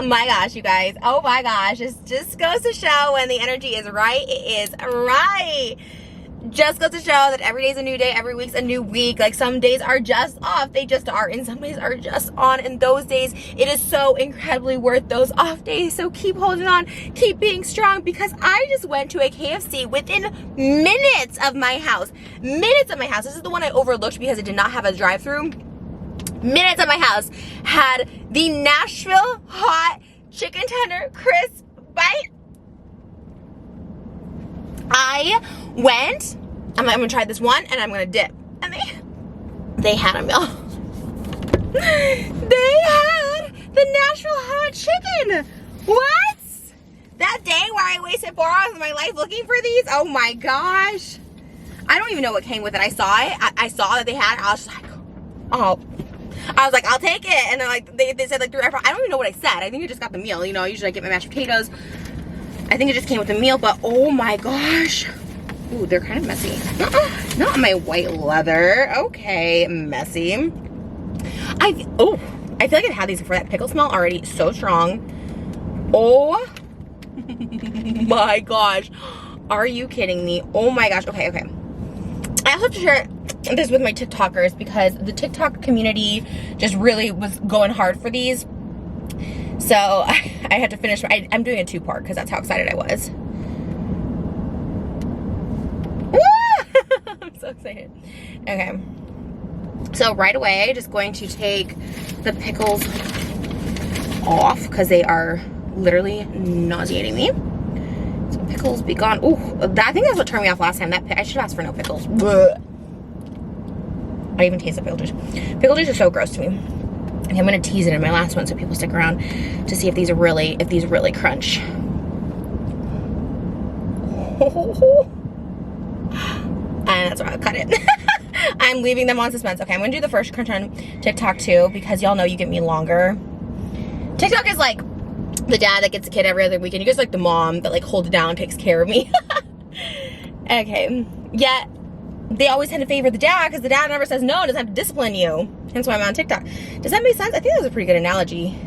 my gosh, you guys. Oh my gosh. It just goes to show when the energy is right, it is right. Just goes to show that every day's a new day, every week's a new week. Like, some days are just off, they just are, and some days are just on, and those days, it is so incredibly worth those off days. So keep holding on, keep being strong, because I just went to a KFC within minutes of my house. Minutes of my house. This is the one I overlooked because it did not have a drive-through. Minutes of my house had the Nashville hot chicken tender crisp bite. I went, I'm gonna try this one and I'm gonna dip. And they had a meal. They had the Nashville hot chicken. What? That day where I wasted 4 hours of my life looking for these? Oh my gosh. I don't even know what came with it. I saw it. I saw that they had it. I was just like, oh. I was like, I'll take it. And then like they said like 3 or 4. I don't even know what I said. I think I just got the meal. You know, usually I get my mashed potatoes. I think it just came with the meal, but oh my gosh. Ooh, they're kind of messy. Not my white leather. Okay, messy. I feel like I had these before. That pickle smell already so strong. Oh my gosh. Are you kidding me? Oh my gosh. Okay. I also have to share this with my TikTokers because the TikTok community just really was going hard for these. So I had to finish. I'm doing a 2-part because that's how excited I was. I'm so excited. Okay. So right away, just going to take the pickles off because they are literally nauseating me. So pickles be gone. Ooh, I think that's what turned me off last time. I should have asked for no pickles. Blech. I even taste the pickle juice. Pickle juice is so gross to me. Okay, I'm gonna tease it in my last one so people stick around to see if these really crunch. And that's why I'll cut it. I'm leaving them on suspense. Okay, I'm gonna do the first crunch on TikTok too because y'all know you get me longer. TikTok is like the dad that gets a kid every other weekend. You guys like the mom that like holds it down and takes care of me. Okay, yet they always tend to favor the dad because the dad never says no, doesn't have to discipline you. Hence why I'm on TikTok. Does that make sense? I think that's a pretty good analogy.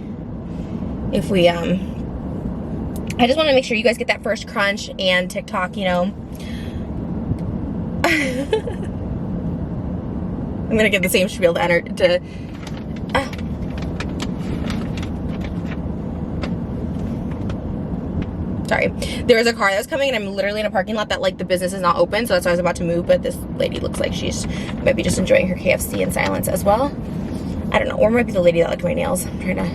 If we, I just want to make sure you guys get that first crunch and TikTok, you know. I'm going to give the same spiel to enter to, sorry. There was a car that was coming and I'm literally in a parking lot that like the business is not open, so that's why I was about to move, but this lady looks like she's might be just enjoying her KFC in silence as well. I don't know, or might be the lady that liked my nails. I'm trying to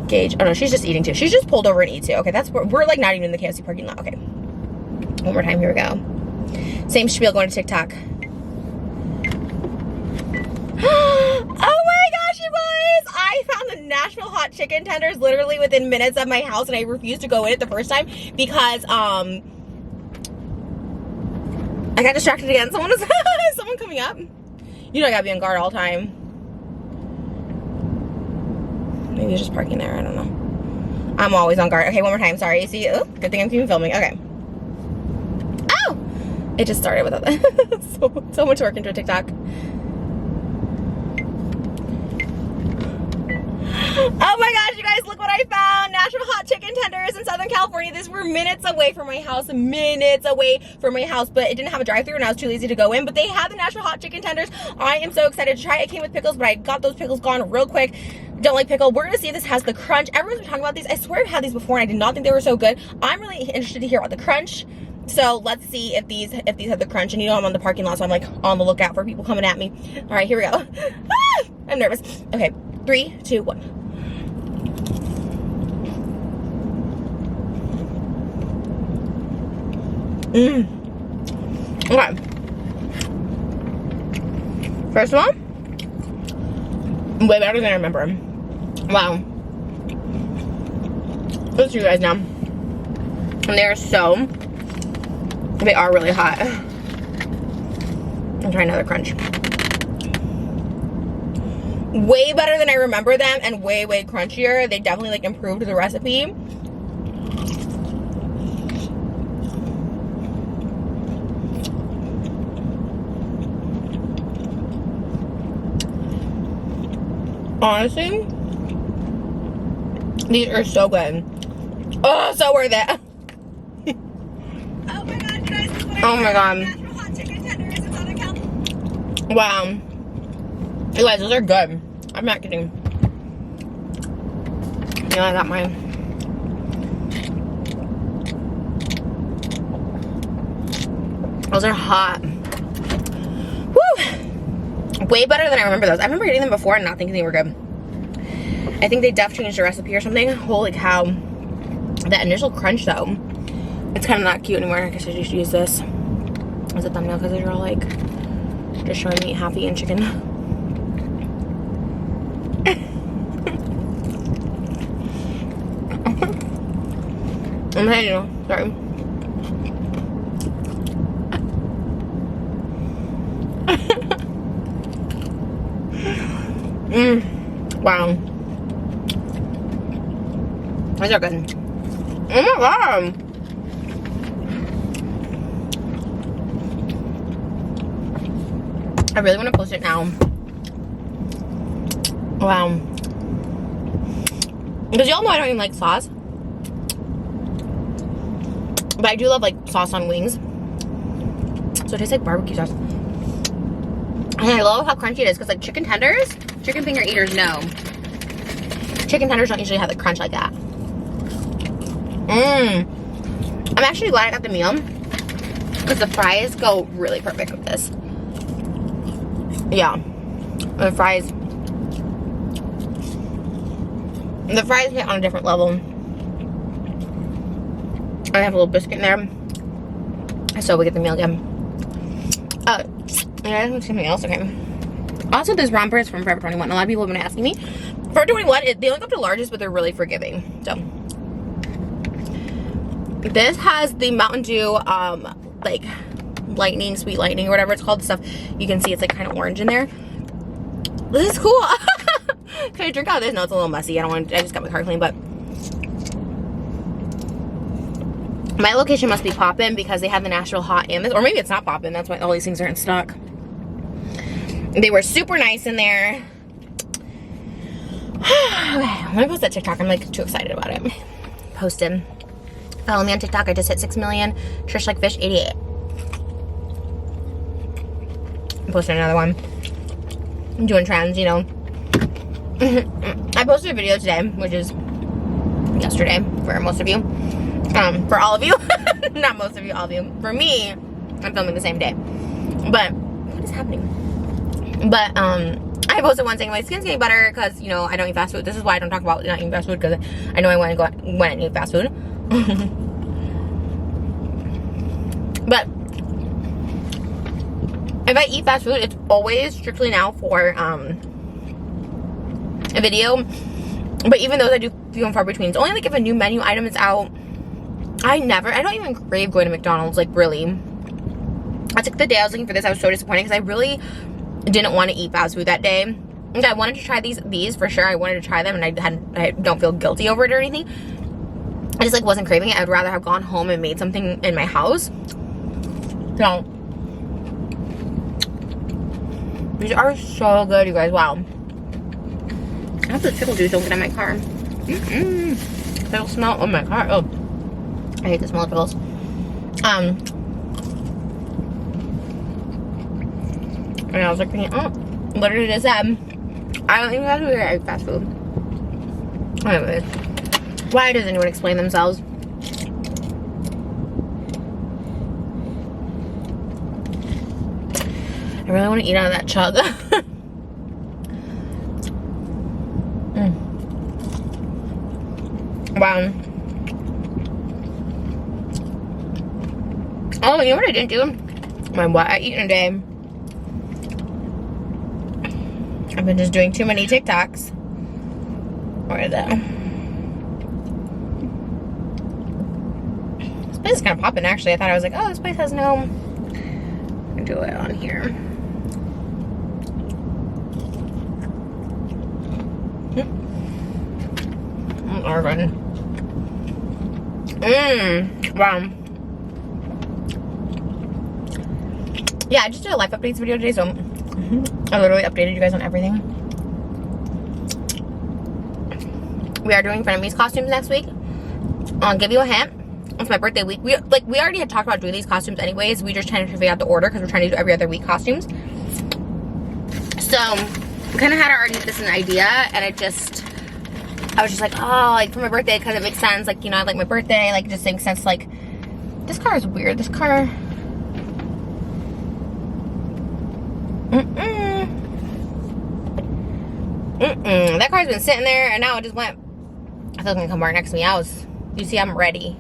gauge. Oh no, she's just eating too. She's just pulled over and eats too. Okay, that's where we're like not even in the KFC parking lot. Okay, one more time, here we go. Same spiel going to TikTok. Oh my gosh, you guys! I found the Nashville hot chicken tenders literally within minutes of my house, and I refused to go in it the first time because I got distracted again. Someone was someone coming up. You know I gotta be on guard all the time. Maybe he's just parking there. I don't know. I'm always on guard. Okay, one more time. Sorry. See, oh, good thing I'm keeping filming. Okay. Oh, it just started with so much work into a TikTok. Oh my gosh, you guys, look what I found. Nashville hot chicken tenders in Southern California. These were minutes away from my house, but it didn't have a drive-thru and I was too lazy to go in, but they had the Nashville hot chicken tenders. I am so excited to try it. It came with pickles, but I got those pickles gone real quick. Don't like pickle. We're gonna see if this has the crunch. Everyone's been talking about these. I swear I've had these before and I did not think they were so good. I'm really interested to hear about the crunch. So let's see if these have the crunch. And you know I'm on the parking lot, so I'm like on the lookout for people coming at me. All right, here we go. Ah, I'm nervous. Okay, 3, 2, 1. Okay. First one, way better than I remember. Wow. Let's see you guys now. And they are really hot. I'll try another crunch. Way better than I remember them and way crunchier. They definitely like improved the recipe. Honestly, These are so good. Oh, so worth it. Oh my god, guys. Oh my god. Nashville hot chicken tenders. Is that a count? Wow. You guys, those are good. I'm not kidding. You know, I got mine. Those are hot. Woo! Way better than I remember those. I remember eating them before and not thinking they were good. I think they definitely changed the recipe or something. Holy cow. That initial crunch though, it's kind of not cute anymore. I guess I just use this as a thumbnail because they're all like just showing me half eaten chicken. I'm telling you, sorry. Wow. Those are good. Oh my god. I really want to post it now. Wow. Because y'all know I don't even like sauce. But I do love like sauce on wings. So it tastes like barbecue sauce. And I love how crunchy it is because like chicken tenders, chicken finger eaters know. Chicken tenders don't usually have the crunch like that. I'm actually glad I got the meal because the fries go really perfect with this. Yeah. The fries hit on a different level. I have a little biscuit in there. So we get the meal again. Yeah, something else, okay. Also, this romper is from Forever 21. A lot of people have been asking me. Forever 21, they only go up to largest, but they're really forgiving. So, this has the Mountain Dew, like, lightning, sweet lightning, or whatever it's called. The stuff, you can see it's like kind of orange in there. This is cool. Can I drink out of this? No, it's a little messy. I just got my car clean, but my location must be poppin' because they have the Nashville hot and this, or maybe it's not poppin'. That's why all these things are in stock. They were super nice in there. Okay, let me post that TikTok. I'm like too excited about it. Posted. Follow me on TikTok. I just hit 6 million. Trish like fish 88. I'm posting another one. I'm doing trends, you know. I posted a video today, which is yesterday for most of you. For all of you. Not most of you, all of you. For me, I'm filming the same day. But what is happening? But I posted one saying my skin's getting better because, you know, I don't eat fast food. This is why I don't talk about not eating fast food, because I know I want to go when I eat fast food. But if I eat fast food, it's always strictly now for a video. But even those I do few and far between. It's only like if a new menu item is out. I don't even crave going to McDonald's, like really. That's like the day I was looking for this, I was so disappointed because I really didn't want to eat fast food that day. And I wanted to try these for sure. I wanted to try them, and I don't feel guilty over it or anything. I just like wasn't craving it. I'd rather have gone home and made something in my house. So these are so good, you guys. Wow. I hope the pickle juice don't get in my car. It'll smell on my car. Oh, I hate the smell of pickles. And I was like, oh, literally just said, I don't even have to eat fast food. Anyways, why does anyone explain themselves? I really want to eat out of that chug. Wow. Oh, you know what I didn't do? What I eat in a day. I've been just doing too many TikToks. Where is it? This place is kind of popping, actually. I thought I was like, oh, this place has no... I'll do it on here. Oregon. Wow. Yeah, I just did a life updates video today, so I literally updated you guys on everything. we are doing frenemies costumes next week. I'll give you a hint. It's my birthday week. We already had talked about doing these costumes anyways. We just trying to figure out the order because we're trying to do every other week costumes. So we kind of had already this an idea, and I was just like, oh, like for my birthday, because it makes sense. Like, you know, I like my birthday, like it just makes sense. Like, this car is weird. This car. That car's been sitting there, and now it just went. I thought it was gonna come right next to me. You see, I'm ready.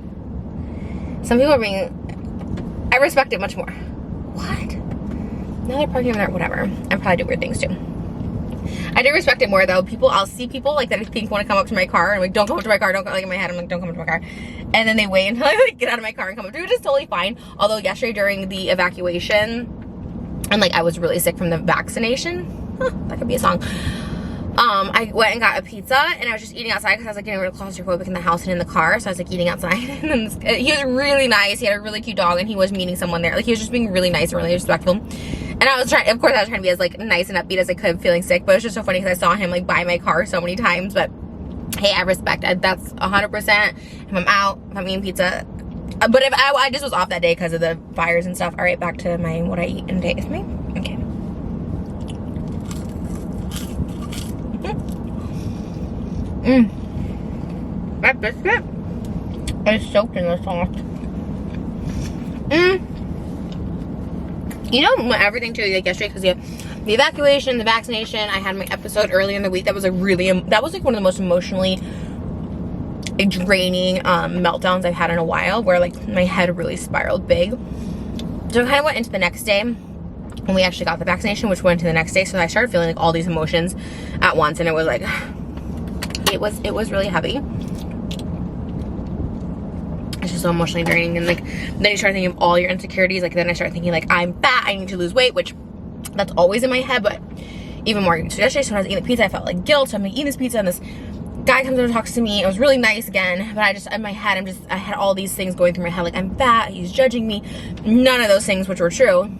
Some people are being. I respect it much more. What? Now they're parking over there. Whatever. I probably do weird things too. I do respect it more though. I'll see people like that I think want to come up to my car, and I'm like, don't come up to my car. Don't go. Like in my head, I'm like, don't come up to my car. And then they wait until I like get out of my car and come up to it, which is totally fine. Although yesterday during the evacuation, and like I was really sick from the vaccination. That could be a song. I went and got a pizza, and I was just eating outside because I was like getting real claustrophobic in the house and in the car, so I was like eating outside. And then he was really nice. He had a really cute dog, and he was meeting someone there. Like he was just being really nice and really respectful. And I was trying, of course, I was trying to be as like nice and upbeat as I could, feeling sick. But it was just so funny because I saw him like by my car so many times. But hey, I respect it. That's 100%. If I'm out, if I'm eating pizza. But if I just was off that day because of the fires and stuff. All right, back to what I eat in a day. Is me? Okay. That biscuit is soaked in the sauce. You know, everything too, like yesterday, because the evacuation, the vaccination, I had my episode early in the week. That was like one of the most emotionally draining meltdowns I've had in a while, where like my head really spiraled big. So I kind of went into the next day when we actually got the vaccination, which went to the next day. So I started feeling like all these emotions at once, and it was like, it was really heavy. It's just so emotionally draining. And like then you start thinking of all your insecurities. Like then I start thinking like, I'm fat, I need to lose weight, which that's always in my head, but even more. So yesterday, so when I was eating the pizza, I felt like guilt. So I'm eating this pizza, and this guy comes over and talks to me. It was really nice again, but I just, in my head, I had all these things going through my head, like I'm fat, he's judging me. None of those things, which were true.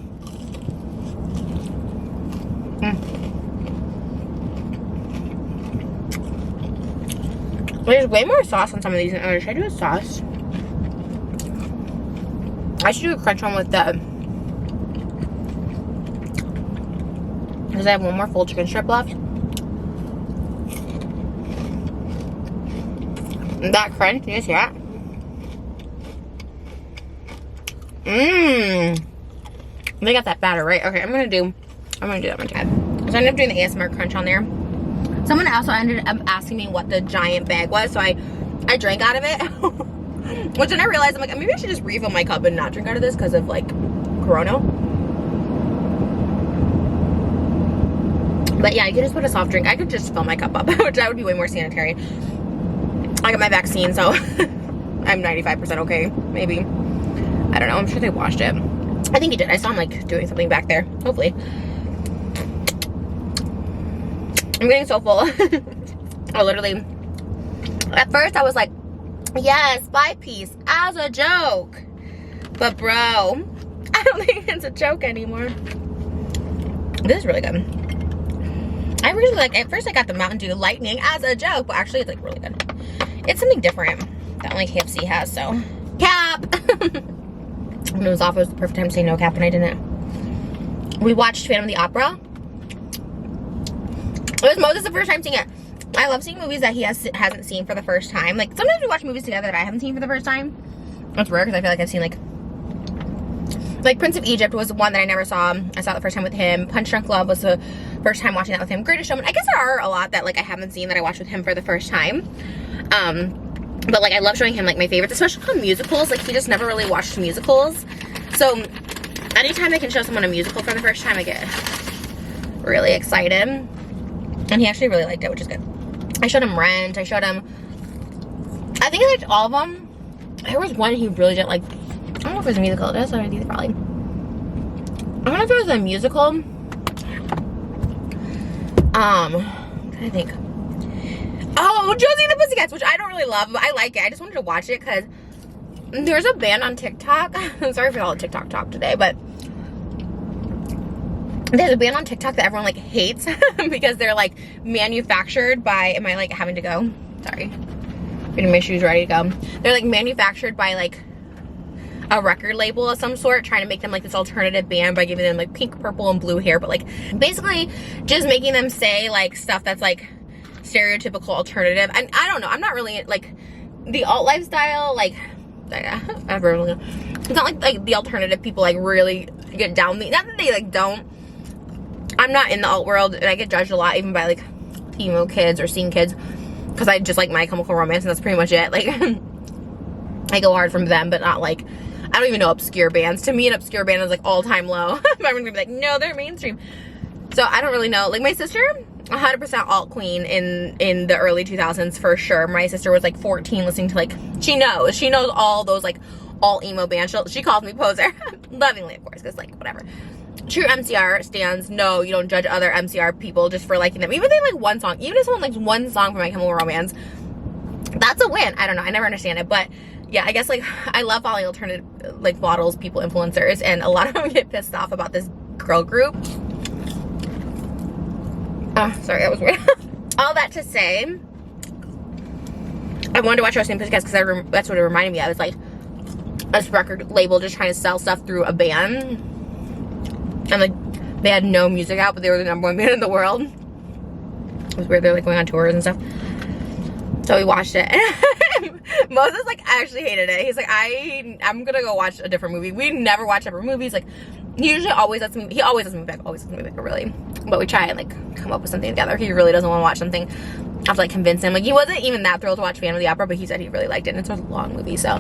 There's way more sauce on some of these than others. Should I do a sauce? I should do a crunch one with the, because I have one more full chicken strip left. That crunch, you guys hear that? They got that batter, right? Okay, I'm gonna do that one too. So I ended up doing the ASMR crunch on there. Someone also ended up asking me what the giant bag was, so I drank out of it. Which then I realized, I'm like, maybe I should just refill my cup and not drink out of this because of like Corona. But yeah, you could just put a soft drink. I could just fill my cup up, which that would be way more sanitary. I got my vaccine, so I'm 95% okay, maybe. I don't know, I'm sure they washed it. I think he did. I saw him like doing something back there, hopefully. I'm getting so full. I literally, at first I was like, yes, 5-piece as a joke. But bro, I don't think it's a joke anymore. This is really good. I really like, at first I got the Mountain Dew Lightning as a joke, but actually it's like really good. It's something different that only KFC has, so. Cap! When it was off, it was the perfect time to say no cap, and I didn't. We watched Phantom of the Opera. It was Moses the first time seeing it. I love seeing movies that he hasn't seen for the first time. Like, sometimes we watch movies together that I haven't seen for the first time. That's rare, because I feel like I've seen, like Prince of Egypt was one that I never saw. I saw it the first time with him. Punch Drunk Love was the first time watching that with him. Greatest Showman. I guess there are a lot that, like, I haven't seen that I watched with him for the first time. But, like, I love showing him, like, my favorites, especially on musicals. Like, he just never really watched musicals. So, anytime I can show someone a musical for the first time, I get really excited. And he actually really liked it, which is good. I showed him Rent. I showed him, I think I liked all of them. There was one he really didn't like. I don't know if it was a musical. That's what I think probably. I don't know if it was a musical. I think. Oh, Josie and the Pussycats, which I don't really love, but I like it. I just wanted to watch it because there's a band on TikTok. I'm sorry for all the TikTok talk today, but there's a band on TikTok that everyone like hates because they're like manufactured by, am I like having to go? Sorry. Getting my shoes ready to go. They're like manufactured by like a record label of some sort, trying to make them like this alternative band by giving them like pink, purple, and blue hair, but like basically just making them say like stuff that's like stereotypical alternative. And I don't know, I'm not really like the alt lifestyle, like it's not like the alternative people like really get down the, not that they like don't. I'm not in the alt world, and I get judged a lot even by like emo kids or scene kids, because I just like My Chemical Romance, and that's pretty much it. Like I go hard from them, but not like, I don't even know obscure bands. To me, an obscure band is like all-time low. I'm gonna be like, no, they're mainstream. So I don't really know. Like my sister, 100% alt queen in the early 2000s for sure. My sister was like 14 listening to like, she knows all those like alt emo bands. She calls me poser. Lovingly, of course, because like whatever. True MCR stands, no, you don't judge other MCR people just for liking them. Even if they like one song, even if someone likes one song from My Chemical Romance, that's a win. I don't know, I never understand it, but yeah, I guess like I love following alternative like models, people, influencers, and a lot of them get pissed off about this girl group. Oh, sorry, that was weird. All that to say, I wanted to watch Roasting Pussycats because that's what it reminded me of. It's like this record label just trying to sell stuff through a band. And like they had no music out, but they were the #1 band in the world. It was weird. They're like going on tours and stuff. So we watched it. Moses like actually hated it. He's like, I'm gonna go watch a different movie. We never watch separate movies. Like he usually always lets me. He always lets me back. Always lets me back. Really. But we try and like come up with something together. He really doesn't want to watch something. I have to like convince him. Like he wasn't even that thrilled to watch Phantom of the Opera, but he said he really liked it. And it's a long movie, so.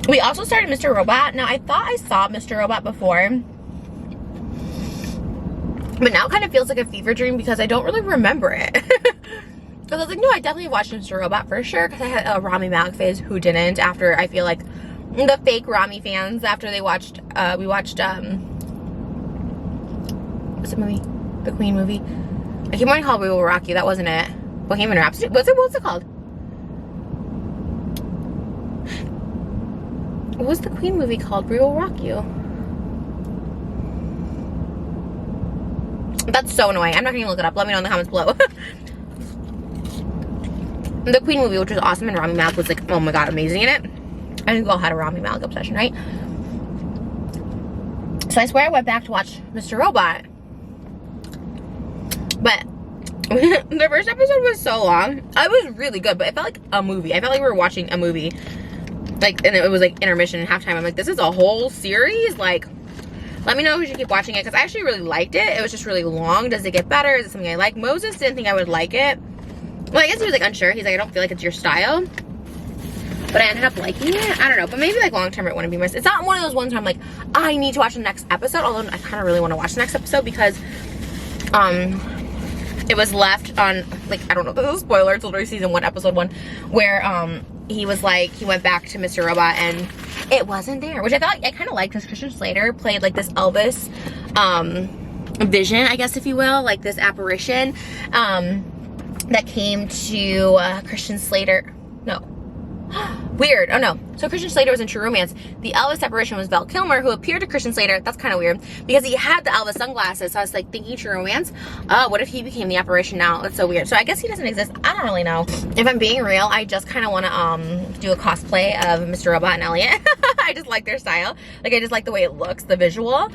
We also started Mr. Robot. Now, I thought I saw Mr. Robot before, but now it kind of feels like a fever dream because I don't really remember it. Because I was like, no, I definitely watched Mr. Robot for sure, because I had a Rami Malek phase. Who didn't? After, I feel like, the fake Rami fans, after they watched, we watched, what's the movie? The Queen movie. I keep wanting to call We Will Rock You. That wasn't it. Bohemian Rhapsody. What's it called? What was the Queen movie called? We Will Rock You. That's so annoying. I'm not gonna look it up. Let me know in the comments below. The Queen movie, which was awesome, and Rami Malek was like, oh my god, amazing in it. I think we all had a Rami Malek obsession, right? So I swear I went back to watch Mr. Robot. But the first episode was so long. It was really good, but it felt like a movie. I felt like we were watching a movie. Like, and it was like intermission and halftime. I'm like, this is a whole series? Like, let me know if you should keep watching it, because I actually really liked it. It was just really long. Does it get better? Is it something I like? Moses didn't think I would like it. Well, I guess he was like unsure. He's like, I don't feel like it's your style. But I ended up liking it. I don't know. But maybe like long term it wouldn't be my. It's not one of those ones where I'm like, I need to watch the next episode. Although I kind of really want to watch the next episode because it was left on, like, I don't know, this is a spoiler, it's literally season 1, episode 1, where he was like, he went back to Mr. Robot and it wasn't there, which I thought, I kind of liked, because Christian Slater played like this Elvis vision, I guess, if you will, like this apparition that came to Christian Slater, no. Weird. Oh no. So Christian Slater was in True Romance. The Elvis apparition was Val Kilmer, who appeared to Christian Slater. That's kind of weird because he had the Elvis sunglasses. So I was like thinking True Romance. Oh, what if he became the apparition now? That's so weird. So I guess he doesn't exist. I don't really know. If I'm being real, I just kind of want to do a cosplay of Mr. Robot and Elliot. I just like their style. Like I just like the way it looks, the visual.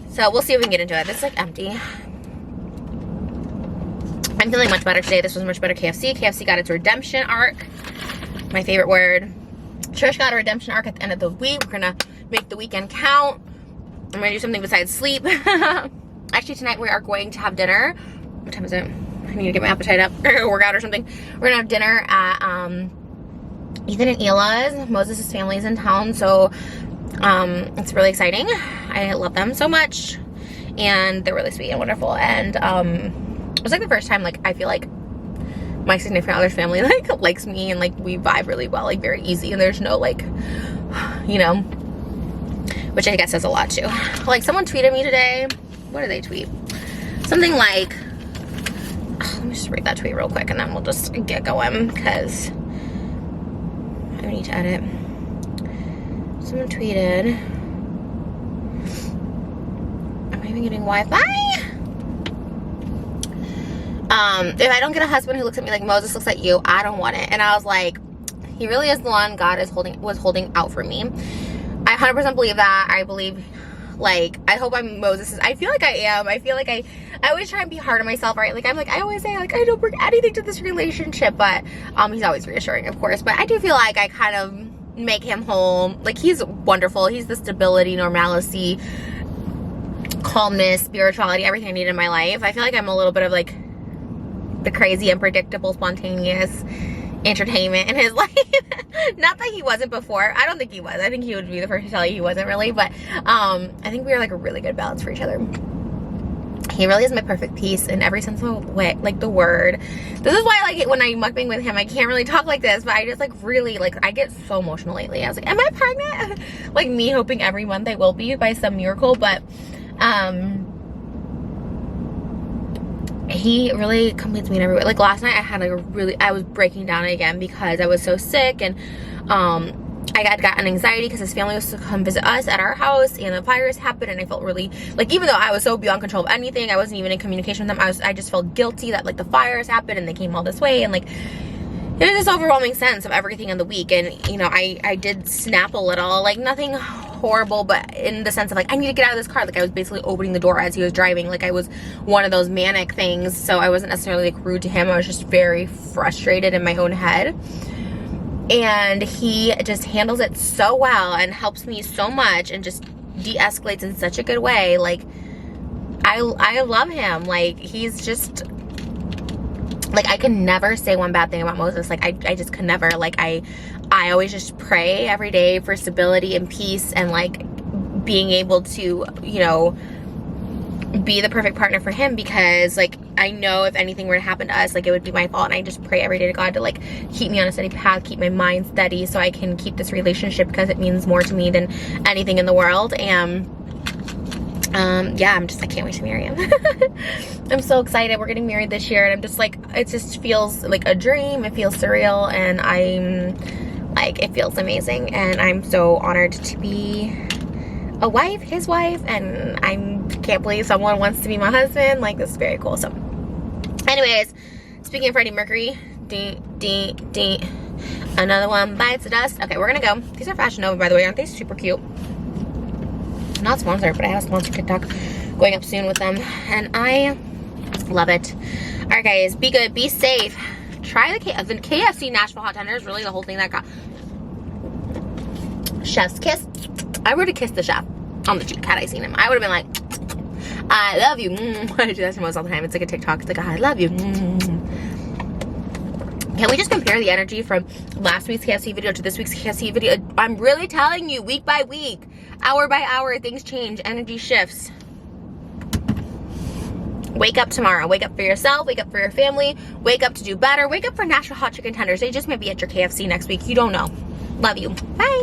So we'll see if we can get into it. This is like empty. I'm feeling much better today. This was much better KFC. KFC got its redemption arc. My favorite word. Trish got a redemption arc at the end of the week. We're gonna make the weekend count. I'm gonna do something besides sleep. Actually, tonight we are going to have dinner. What time is it? I need to get my appetite up. Work out or something. We're gonna have dinner at Ethan and Ela's. Moses' family is in town, so it's really exciting. I love them so much, and they're really sweet and wonderful. And it was like the first time, like, I feel like my significant other's family like likes me, and like we vibe really well, like very easy, and there's no like, you know, which I guess says a lot too. Like someone tweeted me today. What did they tweet? Something like, let me just read that tweet real quick and then we'll just get going because I need to edit. Someone tweeted, am I even getting Wi-Fi? if I don't get a husband who looks at me like Moses looks at you, I don't want it. And I was like, he really is the one God was holding out for me. I 100% believe that. I believe, like, I hope I'm Moses. I feel like I am. I feel like I always try and be hard on myself, right? Like, I always say, like, I don't bring anything to this relationship, but he's always reassuring, of course. But I do feel like I kind of make him whole. Like, he's wonderful. He's the stability, normalcy, calmness, spirituality, everything I need in my life. I feel like I'm a little bit of, like, the crazy, unpredictable, spontaneous entertainment in his life. Not that he wasn't before. I don't think he was. I think he would be the first to tell you he wasn't really, but I think we are like a really good balance for each other. He really is my perfect piece in every sense of the way, like the word. This is why, like, when I mukbang with him, I can't really talk like this, but I just, like, really, like, I get so emotional lately. I was like, am I pregnant? Like, me hoping every month I will be by some miracle, but he really completes me in every way. Like, last night I had like I was breaking down again because I was so sick, and I had gotten anxiety because his family was to come visit us at our house, and the virus happened, and I felt really, like, even though I was so beyond control of anything, I wasn't even in communication with them, I just felt guilty that, like, the virus happened and they came all this way, and, like, it was this overwhelming sense of everything in the week. And, you know, I did snap a little, like, nothing horrible, but in the sense of, like, I need to get out of this car. Like, I was basically opening the door as he was driving. Like, I was one of those manic things, so I wasn't necessarily, like, rude to him. I was just very frustrated in my own head. And he just handles it so well and helps me so much and just de-escalates in such a good way. Like, I love him. Like, he's just, like, I can never say one bad thing about Moses. Like, I just could never. Like, I always just pray every day for stability and peace and, like, being able to, you know, be the perfect partner for him, because, like, I know if anything were to happen to us, like, it would be my fault. And I just pray every day to God to, like, keep me on a steady path, keep my mind steady so I can keep this relationship, because it means more to me than anything in the world. And yeah, I can't wait to marry him. I'm so excited. We're getting married this year, and I'm just like, it just feels like a dream. It feels surreal, and I'm like, it feels amazing, and I'm so honored to be a wife, his wife, and I can't believe someone wants to be my husband. Like, this is very cool. So anyways, speaking of Freddie Mercury, another one bites the dust. Okay, we're gonna go. These are Fashion Nova, by the way. Aren't they super cute? Not sponsored, but I have a sponsored TikTok going up soon with them, and I love it. All right, guys, be good, be safe. Try the KFC Nashville hot tender is really the whole thing that got chef's kiss. I would have kissed the chef on the cheek had I seen him. I would have been like, I love you. I do that to most all the time. It's like a TikTok. It's like, I love you. Can we just compare the energy from last week's KFC video to this week's KFC video? I'm really telling you, week by week, hour by hour, things change, energy shifts. Wake up tomorrow. Wake up for yourself. Wake up for your family. Wake up to do better. Wake up for Nashville hot chicken tenders. They just might be at your KFC next week. You don't know. Love you. Bye.